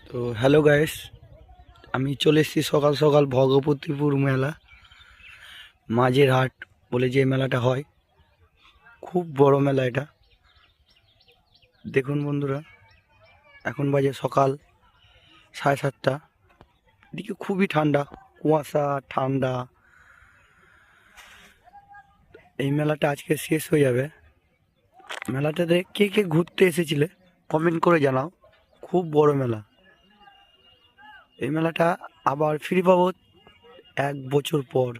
তো hello guys, আমি চলে এসেছি সকাল সকাল ভগবতীপুর মেলা, মাঝের হাট বলে যে মেলাটা হয়। খুব বড় মেলা এটা। দেখুন বন্ধুরা, এখন বাজে সকাল 7:30। এদিকে খুবই ঠান্ডা, কুয়াশা ঠান্ডা। এই মেলাটা আজকে শেষ হয়ে যাবে। মেলাটাতে কে কে ঘুরতে এসেছিলে কমেন্ট করে জানাও। খুব বড় মেলা। এই মেলাটা আবার ফিরে পাবো 1 বছর পর।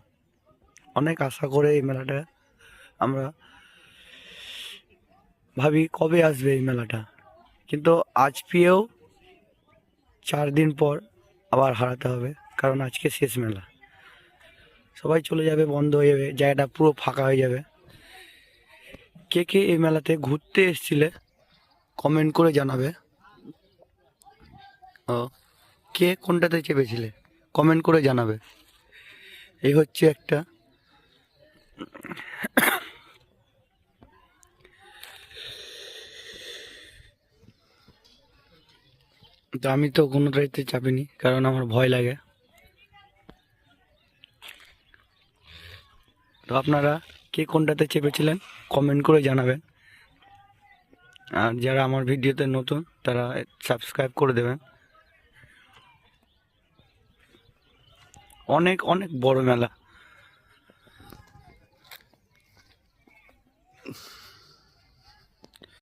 অনেক আশা করে এই মেলাটা আমরা ভাবি কবে আসবে এই মেলাটা, কিন্তু আজ পেয়েও 4 দিন পর আবার হারাতে হবে, কারণ আজকে শেষ মেলা। সবাই চলে যাবে, বন্ধ হয়ে যাবে, জায়গাটা পুরো ফাঁকা হয়ে যাবে। কে কে এই মেলাতে ঘুরতে এসেছিলে কমেন্ট করে জানাবে। ও, কে কোনটাতে চেপেছিলে কমেন্ট করে জানাবে। এই হচ্ছে একটা। তো আমি তো কোনোটাইতে চাপিনি, কারণ আমার ভয় লাগে। তো আপনারা কে কোনটাতে চেপেছিলেন কমেন্ট করে জানাবেন। আর যারা আমার ভিডিওতে নতুন তারা সাবস্ক্রাইব করে দেবেন। অনেক অনেক বড় মেলা।